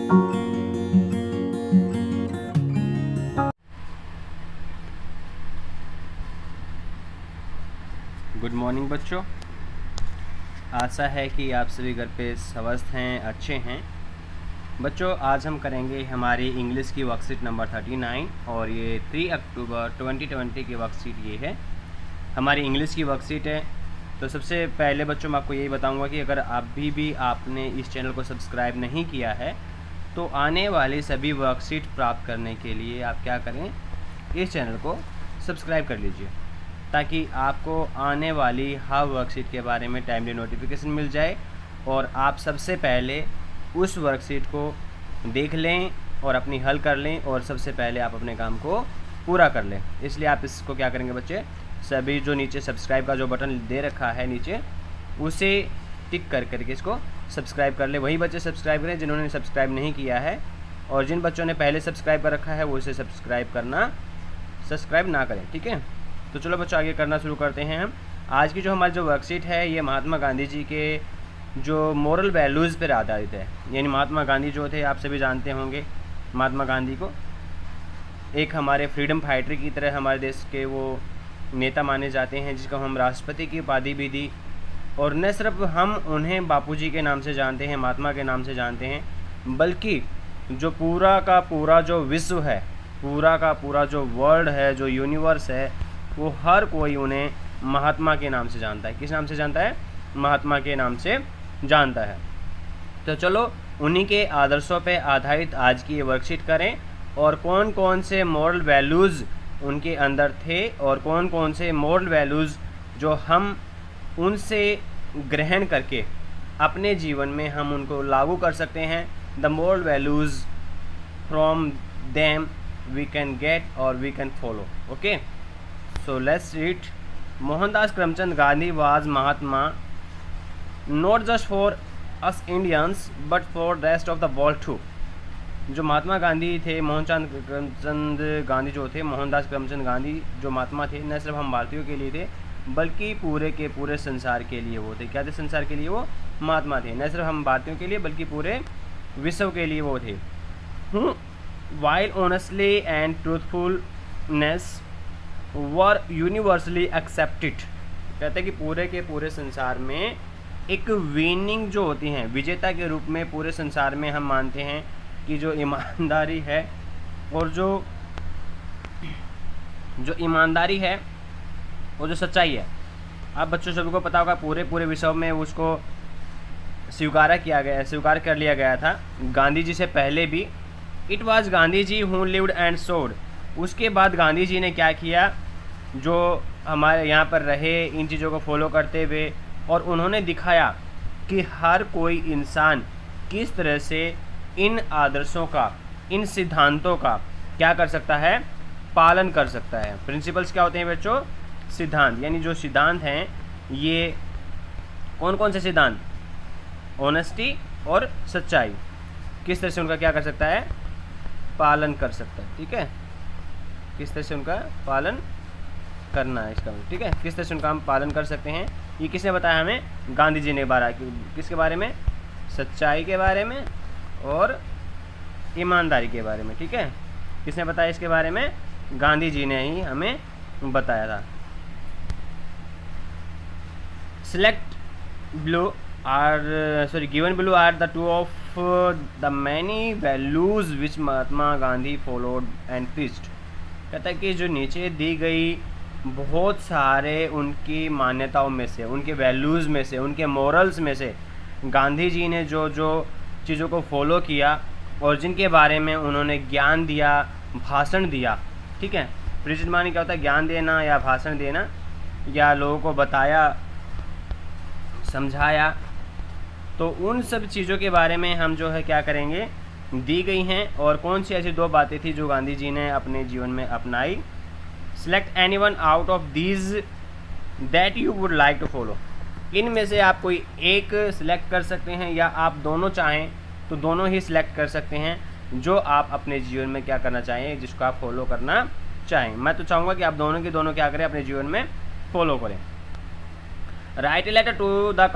Good morning बच्चों, आशा है कि आप सभी घर पे स्वस्थ हैं, अच्छे हैं। बच्चों, आज हम करेंगे हमारी इंग्लिश की वर्कशीट नंबर 39 और ये 3 अक्टूबर 2020 की वर्कशीट ये है, हमारी इंग्लिश की वर्कशीट है। तो सबसे पहले बच्चों मैं आपको यही बताऊंगा कि अगर अभी भी आपने इस चैनल को सब्सक्राइब नहीं किया है तो आने वाली सभी वर्कशीट प्राप्त करने के लिए आप क्या करें, इस चैनल को सब्सक्राइब कर लीजिए ताकि आपको आने वाली हर वर्कशीट के बारे में टाइमली नोटिफिकेशन मिल जाए और आप सबसे पहले उस वर्कशीट को देख लें और अपनी हल कर लें और सबसे पहले आप अपने काम को पूरा कर लें। इसलिए आप इसको क्या करेंगे बच्चे, सभी जो नीचे सब्सक्राइब का जो बटन दे रखा है नीचे, उसे टिक कर करके इसको सब्सक्राइब कर ले। वही बच्चे सब्सक्राइब करें जिन्होंने सब्सक्राइब नहीं किया है, और जिन बच्चों ने पहले सब्सक्राइब कर रखा है वो इसे सब्सक्राइब ना करें। ठीक है, तो चलो बच्चों आगे करना शुरू करते हैं हम। आज की जो हमारी जो वर्कशीट है ये महात्मा गांधी जी के जो मोरल वैल्यूज़ पर आधारित है। यानी महात्मा गांधी जो थे, आप सभी जानते होंगे महात्मा गांधी को, एक हमारे फ्रीडम फाइटर की तरह हमारे देश के वो नेता माने जाते हैं, जिसको हम राष्ट्रपति की उपाधि भी दी। और न सिर्फ हम उन्हें बापूजी के नाम से जानते हैं, महात्मा के नाम से जानते हैं, बल्कि जो पूरा का पूरा जो विश्व है, पूरा का पूरा जो वर्ल्ड है, जो यूनिवर्स है, वो हर कोई उन्हें महात्मा के नाम से जानता है। किस नाम से जानता है? महात्मा के नाम से जानता है। तो चलो उन्हीं के आदर्शों पे आधारित आज की ये वर्कशीट करें और कौन कौन से मॉरल वैल्यूज़ उनके अंदर थे और कौन कौन से मॉरल वैल्यूज़ जो हम उनसे ग्रहण करके अपने जीवन में हम उनको लागू कर सकते हैं। The moral values from them we can get और we can follow. Okay, so let's read. Mohandas Karamchand Gandhi was Mahatma not just for us Indians but for rest of the world too. जो महात्मा गांधी थे, मोहनचंद करमचंद गांधी जो थे, मोहनदास करमचंद गांधी जो महात्मा थे, न सिर्फ हम भारतीयों के लिए थे बल्कि पूरे के पूरे संसार के लिए वो थे। क्या थे? संसार के लिए वो महात्मा थे। न सिर्फ हम भारतीयों के लिए बल्कि पूरे विश्व के लिए वो थे। while honestly and truthfulness were universally accepted. कहते हैं कि पूरे के पूरे संसार में एक विनिंग जो होती हैं, विजेता के रूप में पूरे संसार में हम मानते हैं कि जो ईमानदारी है और जो ईमानदारी है और जो सच्चाई है, आप बच्चों सभी को पता होगा पूरे विश्व में उसको स्वीकार कर लिया गया था गांधी जी से पहले भी। It was Gandhi ji who lived and sowed. उसके बाद गांधी जी ने क्या किया, जो हमारे यहाँ पर रहे इन चीज़ों को फॉलो करते हुए, और उन्होंने दिखाया कि हर कोई इंसान किस तरह से इन आदर्शों का, इन सिद्धांतों का क्या कर सकता है, पालन कर सकता है। प्रिंसिपल्स क्या होते हैं बच्चों? सिद्धांत। यानी जो सिद्धांत हैं ये कौन कौन से सिद्धांत? ऑनेस्टी और सच्चाई, किस तरह से उनका क्या कर सकता है, पालन कर सकता है। ठीक है, किस तरह से उनका पालन करना है इसका, ठीक है, किस तरह से उनका हम पालन कर सकते हैं। ये किसने बताया हमें? गांधी जी ने। किसके बारे में? सच्चाई के बारे में और ईमानदारी के बारे में। ठीक है, किसने बताया इसके बारे में? गांधी जी ने ही हमें बताया था। Given below are the two of the many values which Mahatma Gandhi followed and preached. कहता है कि जो नीचे दी गई बहुत सारे उनकी मान्यताओं में से, उनके वैल्यूज़ में से, उनके मॉरल्स में से गांधी जी ने जो जो चीज़ों को फॉलो किया और जिनके बारे में उन्होंने ज्ञान दिया, भाषण दिया। ठीक है, प्रीच्ड माने क्या होता है? ज्ञान देना या भाषण देना या लोगों को बताया, समझाया। तो उन सब चीज़ों के बारे में हम जो है क्या करेंगे, दी गई हैं। और कौन सी ऐसी 2 बातें थी जो गांधी जी ने अपने जीवन में अपनाई? Select anyone out of these that you would like to follow. इनमें से आप कोई एक सिलेक्ट कर सकते हैं या आप दोनों चाहें तो दोनों ही सिलेक्ट कर सकते हैं जो आप अपने जीवन में क्या करना चाहें, जिसको आप फॉलो करना चाहें। मैं तो चाहूँगा कि आप दोनों के दोनों क्या करें, अपने जीवन में फॉलो करें। Write a letter to the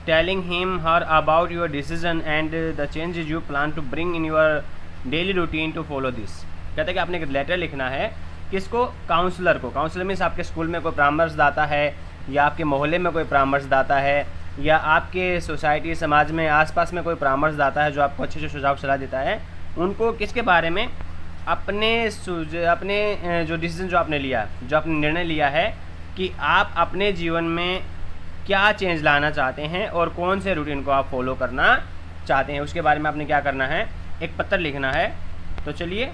telling him her about your decision and the changes you plan to bring in your daily routine to follow this. कहते हैं कि आपने एक लेटर लिखना है किसको, काउंसलर को। काउंसलर मीन्स आपके स्कूल में कोई परामर्शदाता है, या आपके मोहल्ले में कोई परामर्शदाता है, या आपके सोसाइटी समाज में आसपास में कोई परामर्शदाता है जो आपको अच्छे से सुझाव सलाह देता है। उनको किसके बारे में, अपने जो डिसीजन जो आपने लिया, जो आपने निर्णय लिया है कि आप अपने जीवन में क्या चेंज लाना चाहते हैं और कौन से रूटीन को आप फॉलो करना चाहते हैं, उसके बारे में आपने क्या करना है, एक पत्र लिखना है। तो चलिए,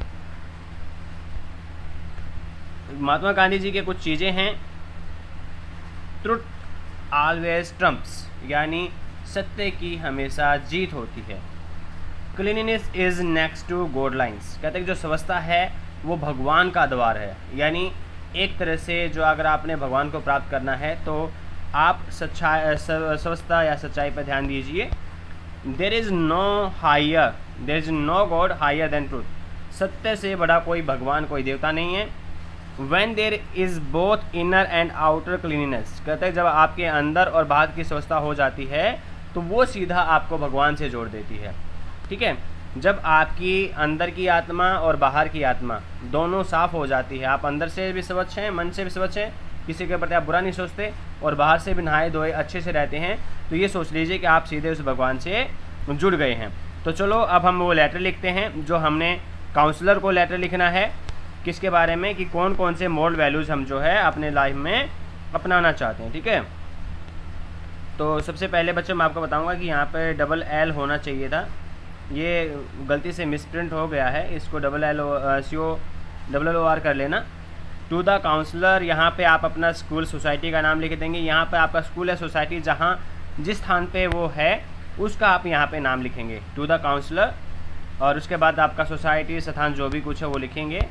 महात्मा गांधी जी के कुछ चीज़ें हैं। ट्रुथ ऑलवेज ट्रम्प्स, यानी सत्य की हमेशा जीत होती है। Cleanliness is next to God lines, कहते हैं कि जो स्वच्छता है वो भगवान का द्वार है। यानी एक तरह से जो अगर आपने भगवान को प्राप्त करना है तो आप स्वच्छता या सच्चाई पर ध्यान दीजिए। There is no God higher than truth, सत्य से बड़ा कोई भगवान, कोई देवता नहीं है। When there is both inner and outer cleanliness, कहते हैं जब आपके अंदर और बाहर की स्वच्छता हो जाती है तो वो सीधा आपको भगवान से जोड़ देती है। ठीक है, जब आपकी अंदर की आत्मा और बाहर की आत्मा दोनों साफ़ हो जाती है, आप अंदर से भी स्वच्छ हैं, मन से भी स्वच्छ हैं, किसी के प्रति आप बुरा नहीं सोचते, और बाहर से भी नहाए धोए अच्छे से रहते हैं, तो ये सोच लीजिए कि आप सीधे उस भगवान से जुड़ गए हैं। तो चलो अब हम वो लेटर लिखते हैं जो हमने काउंसलर को लेटर लिखना है, किसके बारे में, कि कौन कौन से मोरल वैल्यूज़ हम जो है अपने लाइफ में अपनाना चाहते हैं। ठीक है, तो सबसे पहले बच्चों मैं आपको बताऊंगा कि यहाँ पे डबल एल होना चाहिए था, ये गलती से मिसप्रिंट हो गया है, इसको डबल एल CORR कर लेना। टू द काउंसलर, यहाँ पे आप अपना स्कूल सोसाइटी का नाम लिख देंगे। यहाँ पे आपका स्कूल है, सोसाइटी जहाँ जिस स्थान पे वो है उसका आप यहाँ पे नाम लिखेंगे, टू द काउंसलर, और उसके बाद आपका सोसाइटी स्थान जो भी कुछ है वो लिखेंगे,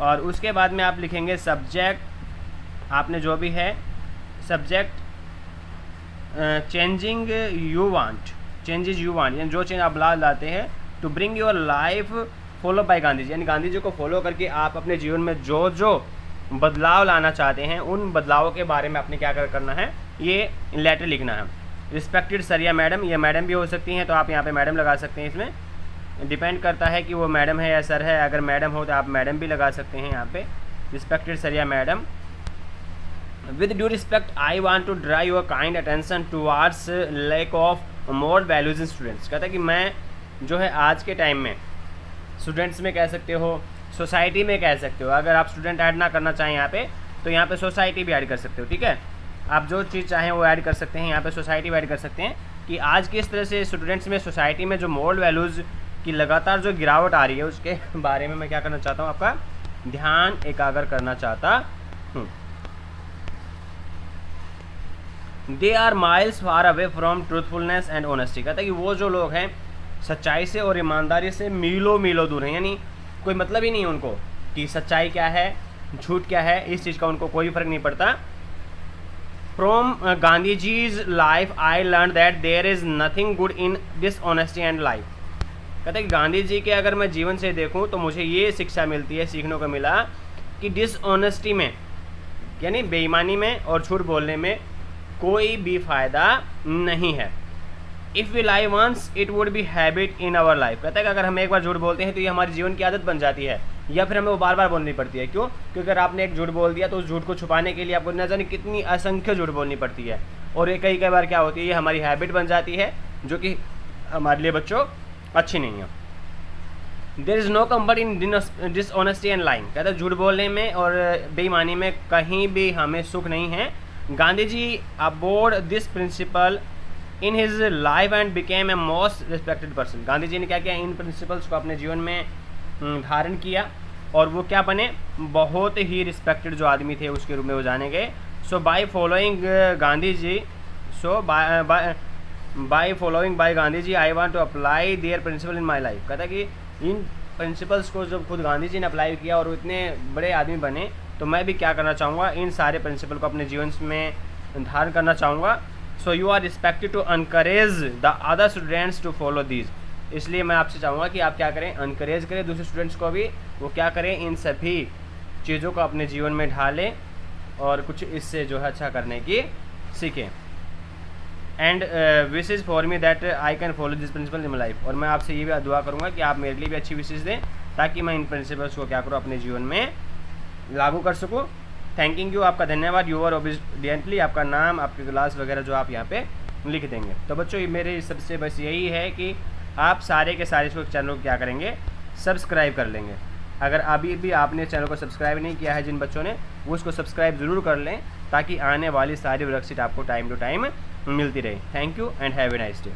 और उसके बाद में आप लिखेंगे सब्जेक्ट, आपने जो भी है सब्जेक्ट चेंजेस यू वांट, यानी जो चेंज आप लाते हैं, to bring your life follow by Gandhi ji, यानी गांधी जी को फॉलो करके आप अपने जीवन में जो जो बदलाव लाना चाहते हैं उन बदलावों के बारे में आपने क्या करना है, ये लेटर लिखना है। रिस्पेक्टेड सरिया मैडम, ये मैडम भी हो सकती हैं तो आप यहाँ पे मैडम लगा सकते हैं, इसमें डिपेंड करता है कि वो मैडम है या सर है। अगर मैडम हो तो आप मैडम भी लगा सकते हैं यहाँ पे। Respected Saria madam, with due respect I want to drive your kind attention towards lack of moral values in students. कहता है कि मैं जो है आज के टाइम में स्टूडेंट्स में कह सकते हो, सोसाइटी में कह सकते हो, अगर आप स्टूडेंट ऐड ना करना चाहें यहाँ पे तो यहाँ पे सोसाइटी भी ऐड कर सकते हो। ठीक है, आप जो चीज़ चाहें वो ऐड कर सकते हैं, यहाँ पे सोसाइटी भी ऐड कर सकते हैं कि आज किस तरह से स्टूडेंट्स में सोसाइटी में जो मोरल वैल्यूज़ की लगातार जो गिरावट आ रही है उसके बारे में मैं क्या करना चाहता हूँ, आपका ध्यान एकाग्र करना चाहता हूँ। They are miles far away from truthfulness and honesty, कहता है कि वो जो लोग हैं सच्चाई से और ईमानदारी से मीलों मीलों दूर हैं, यानी कोई मतलब ही नहीं है उनको कि सच्चाई क्या है झूठ क्या है, इस चीज़ का उनको कोई फ़र्क नहीं पड़ता। From Gandhi ji's life I learn that there is nothing good in dishonesty and life. कहते हैं कि गांधी जी के अगर मैं जीवन से देखूं तो मुझे ये शिक्षा मिलती है, सीखने को मिला कि डिसऑनेस्टी में यानी बेईमानी में और झूठ बोलने में कोई भी फ़ायदा नहीं है। If we lie once it would be habit in our life. कहता है कि अगर हम एक बार झूठ बोलते हैं तो ये हमारे जीवन की आदत बन जाती है, या फिर हमें वो बार बार बोलनी पड़ती है। क्यों? क्योंकि अगर आपने एक झूठ बोल दिया तो उस झूठ को छुपाने के लिए आपको न जाने कितनी असंख्य झूठ बोलनी पड़ती है, और ये कई बार क्या होती है, ये हमारी हैबिट बन जाती है जो कि हमारे लिए बच्चों अच्छी नहीं है। There is no comfort in dishonesty and lying. कहता है झूठ बोलने में और बेईमानी में कहीं भी हमें सुख नहीं है। Gandhi ji aboard this principle in his life and became a most respected person. Gandhi ji ने क्या किया, इन प्रिंसिपल्स को अपने जीवन में धारण किया और वो क्या बने, बहुत ही रिस्पेक्टेड जो आदमी थे उसके रूप में वो जाने गए। So by following Gandhi ji, so by following by Gandhi ji I want to apply their principle in my life. कहता है कि इन प्रिंसिपल्स को जब खुद गांधी जी ने अप्लाई किया और इतने बड़े आदमी बने, तो मैं भी क्या करना चाहूँगा, इन सारे प्रिंसिपल को अपने जीवन में धारण करना चाहूँगा। So you are respected to encourage the other students to follow these. इसलिए मैं आपसे चाहूँगा कि आप क्या करें, अनकरेज करें दूसरे स्टूडेंट्स को भी, वो क्या करें, इन सभी चीज़ों को अपने जीवन में ढालें और कुछ इससे जो है अच्छा करने की सीखें। And wishes for me that I can follow this principle in my life. और मैं आपसे ये भी दुआ करूँगा कि आप मेरे लिए भी अच्छी विशेज दें ताकि मैं इन प्रिंसिपल्स को क्या करूँ, अपने जीवन में लागू कर सकूँ। थैंकिंग यू, आपका धन्यवाद। यू आर ओबीडियंटली, आपका नाम, आपकी क्लास वगैरह जो आप यहाँ पे लिख देंगे। तो बच्चों मेरे सबसे बस यही है कि आप सारे के सारे इसको चैनल को क्या करेंगे, सब्सक्राइब कर लेंगे। अगर अभी भी आपने चैनल को सब्सक्राइब नहीं किया है जिन बच्चों ने, वो उसको सब्सक्राइब ज़रूर कर लें ताकि आने वाली सारी वर्कशीट आपको टाइम टू टाइम मिलती रहे। Thank you and have a nice day.